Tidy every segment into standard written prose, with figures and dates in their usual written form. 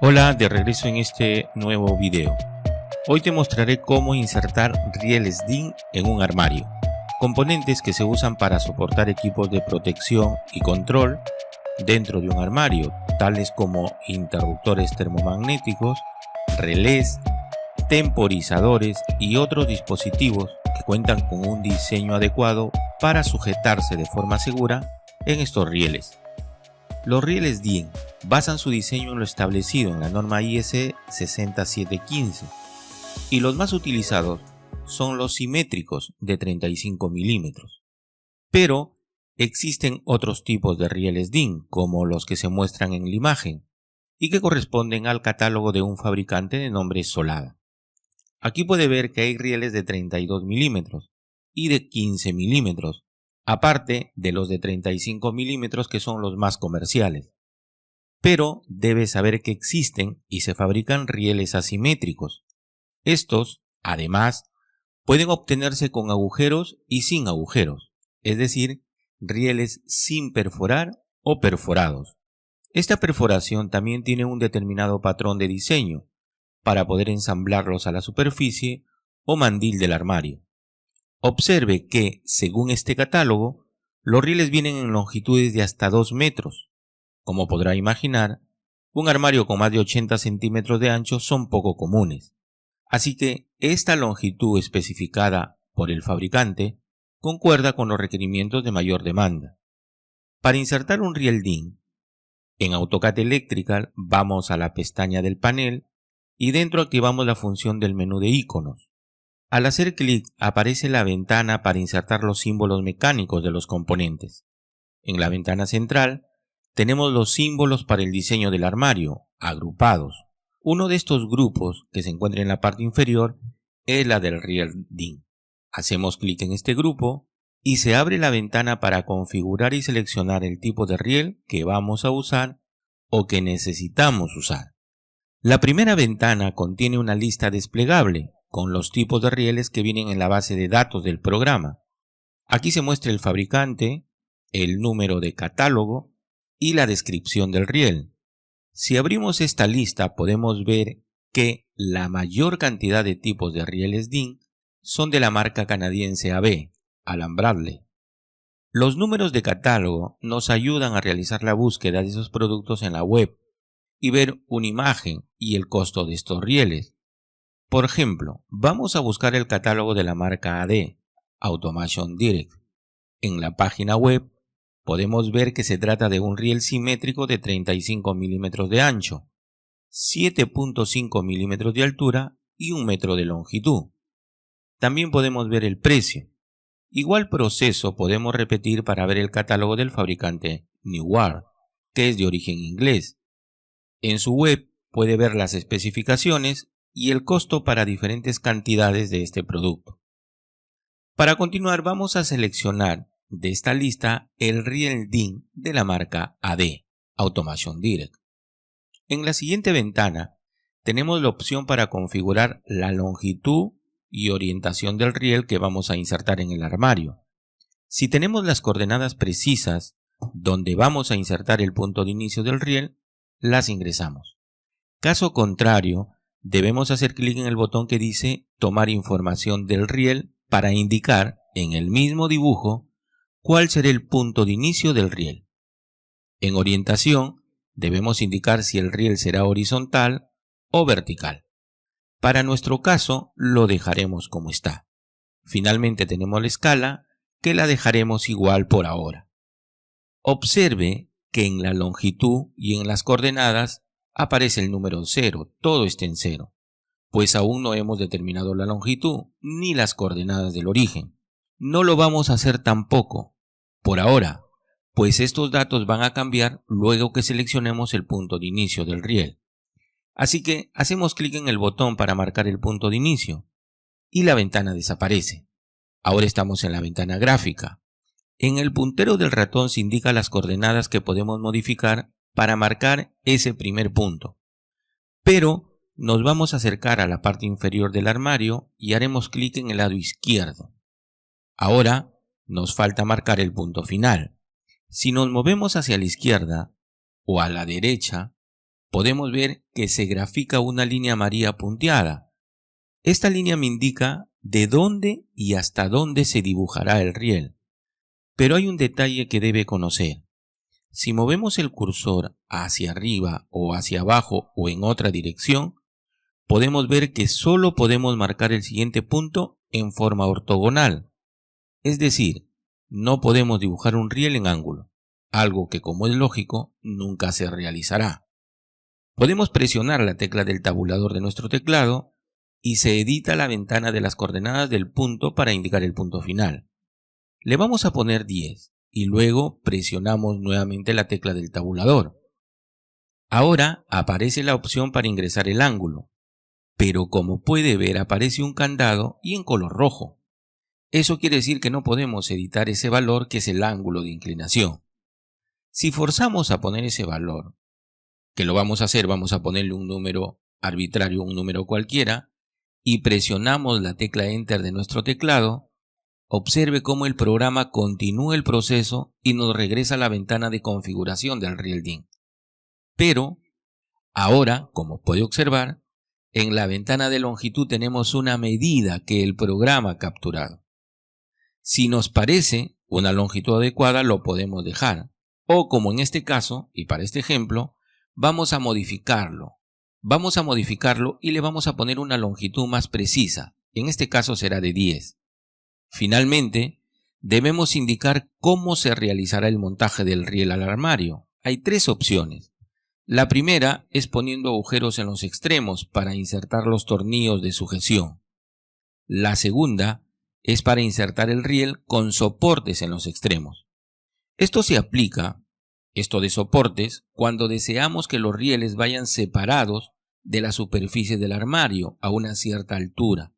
Hola, de regreso en este nuevo video. Hoy te mostraré cómo insertar rieles DIN en un armario, componentes que se usan para soportar equipos de protección y control dentro de un armario, tales como interruptores termomagnéticos, relés, temporizadores y otros dispositivos que cuentan con un diseño adecuado para sujetarse de forma segura en estos rieles. Los rieles DIN basan su diseño en lo establecido en la norma IEC 60715 y los más utilizados son los simétricos de 35 milímetros. Pero existen otros tipos de rieles DIN, como los que se muestran en la imagen y que corresponden al catálogo de un fabricante de nombre Solada. Aquí puede ver que hay rieles de 32 milímetros y de 15 milímetros, aparte de los de 35 milímetros que son los más comerciales. Pero debes saber que existen y se fabrican rieles asimétricos. Estos, además, pueden obtenerse con agujeros y sin agujeros, es decir, rieles sin perforar o perforados. Esta perforación también tiene un determinado patrón de diseño para poder ensamblarlos a la superficie o mandil del armario. Observe que, según este catálogo, los rieles vienen en longitudes de hasta 2 metros. Como podrá imaginar, un armario con más de 80 centímetros de ancho son poco comunes. Así que esta longitud especificada por el fabricante concuerda con los requerimientos de mayor demanda. Para insertar un riel DIN, en AutoCAD Electrical vamos a la pestaña del panel y dentro activamos la función del menú de iconos. Al hacer clic aparece la ventana para insertar los símbolos mecánicos de los componentes. En la ventana central tenemos los símbolos para el diseño del armario, agrupados. Uno de estos grupos que se encuentra en la parte inferior es la del riel DIN. Hacemos clic en este grupo y se abre la ventana para configurar y seleccionar el tipo de riel que vamos a usar o que necesitamos usar. La primera ventana contiene una lista desplegable con los tipos de rieles que vienen en la base de datos del programa. Aquí se muestra el fabricante, el número de catálogo y la descripción del riel. Si abrimos esta lista podemos ver que la mayor cantidad de tipos de rieles DIN son de la marca canadiense AB, Allen Bradley. Los números de catálogo nos ayudan a realizar la búsqueda de esos productos en la web y ver una imagen y el costo de estos rieles. Por ejemplo, vamos a buscar el catálogo de la marca AD, Automation Direct. En la página web podemos ver que se trata de un riel simétrico de 35 milímetros de ancho, 7.5 milímetros de altura y 1 metro de longitud. También podemos ver el precio. Igual proceso podemos repetir para ver el catálogo del fabricante Newar, que es de origen inglés. En su web puede ver las especificaciones y el costo para diferentes cantidades de este producto. Para continuar vamos a seleccionar de esta lista el riel DIN de la marca AD, Automation Direct. En la siguiente ventana tenemos la opción para configurar la longitud y orientación del riel que vamos a insertar en el armario. Si tenemos las coordenadas precisas donde vamos a insertar el punto de inicio del riel, las ingresamos. Caso contrario, debemos hacer clic en el botón que dice Tomar información del riel para indicar en el mismo dibujo cuál será el punto de inicio del riel. En orientación, debemos indicar si el riel será horizontal o vertical. Para nuestro caso, lo dejaremos como está. Finalmente tenemos la escala, que la dejaremos igual por ahora. Observe que en la longitud y en las coordenadas aparece el número 0, todo está en 0, pues aún no hemos determinado la longitud ni las coordenadas del origen. No lo vamos a hacer tampoco, por ahora, pues estos datos van a cambiar luego que seleccionemos el punto de inicio del riel. Así que hacemos clic en el botón para marcar el punto de inicio y la ventana desaparece. Ahora estamos en la ventana gráfica. En el puntero del ratón se indica las coordenadas que podemos modificar para marcar ese primer punto. Pero nos vamos a acercar a la parte inferior del armario y haremos clic en el lado izquierdo. Ahora nos falta marcar el punto final. Si nos movemos hacia la izquierda o a la derecha, podemos ver que se grafica una línea amarilla punteada. Esta línea me indica de dónde y hasta dónde se dibujará el riel. Pero hay un detalle que debe conocer. Si movemos el cursor hacia arriba o hacia abajo o en otra dirección, podemos ver que solo podemos marcar el siguiente punto en forma ortogonal. Es decir, no podemos dibujar un riel en ángulo, algo que, como es lógico, nunca se realizará. Podemos presionar la tecla del tabulador de nuestro teclado y se edita la ventana de las coordenadas del punto para indicar el punto final. Le vamos a poner 10 y luego presionamos nuevamente la tecla del tabulador. Ahora aparece la opción para ingresar el ángulo, pero como puede ver aparece un candado y en color rojo. Eso quiere decir que no podemos editar ese valor que es el ángulo de inclinación. Si forzamos a poner ese valor, que lo vamos a hacer, vamos a ponerle un número arbitrario, un número cualquiera, y presionamos la tecla Enter de nuestro teclado, observe cómo el programa continúa el proceso y nos regresa a la ventana de configuración del riel DIN. Pero, ahora, como puede observar, en la ventana de longitud tenemos una medida que el programa ha capturado. Si nos parece una longitud adecuada, lo podemos dejar. O como en este caso, y para este ejemplo, vamos a modificarlo. Vamos a modificarlo y le vamos a poner una longitud más precisa. En este caso será de 10. Finalmente, debemos indicar cómo se realizará el montaje del riel al armario. Hay 3 opciones. La primera es poniendo agujeros en los extremos para insertar los tornillos de sujeción. La segunda es para insertar el riel con soportes en los extremos. Esto se aplica, esto de soportes, cuando deseamos que los rieles vayan separados de la superficie del armario a una cierta altura.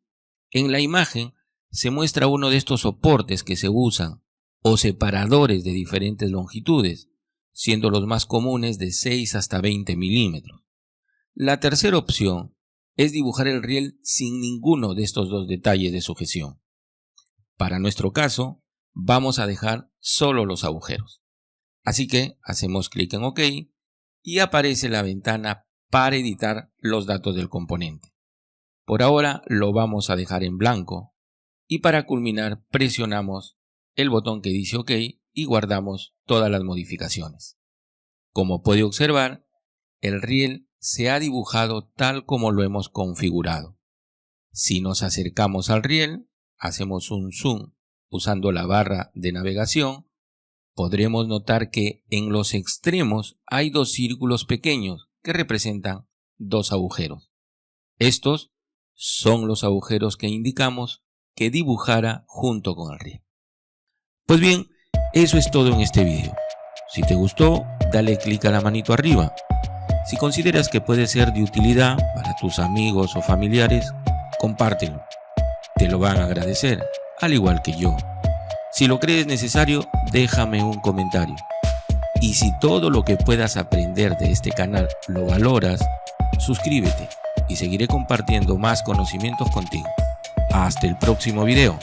En la imagen se muestra uno de estos soportes que se usan, o separadores de diferentes longitudes, siendo los más comunes de 6 hasta 20 milímetros. La tercera opción es dibujar el riel sin ninguno de estos 2 detalles de sujeción. Para nuestro caso, vamos a dejar solo los agujeros. Así que hacemos clic en OK y aparece la ventana para editar los datos del componente. Por ahora lo vamos a dejar en blanco y para culminar presionamos el botón que dice OK y guardamos todas las modificaciones. Como puede observar, el riel se ha dibujado tal como lo hemos configurado. Si nos acercamos al riel, hacemos un zoom usando la barra de navegación, podremos notar que en los extremos hay 2 círculos pequeños que representan 2 agujeros. Estos son los agujeros que indicamos que dibujara junto con el riel. Pues bien, eso es todo en este video. Si te gustó, dale clic a la manito arriba. Si consideras que puede ser de utilidad para tus amigos o familiares, compártelo. Te lo van a agradecer, al igual que yo. Si lo crees necesario, déjame un comentario. Y si todo lo que puedas aprender de este canal lo valoras, suscríbete y seguiré compartiendo más conocimientos contigo. Hasta el próximo video.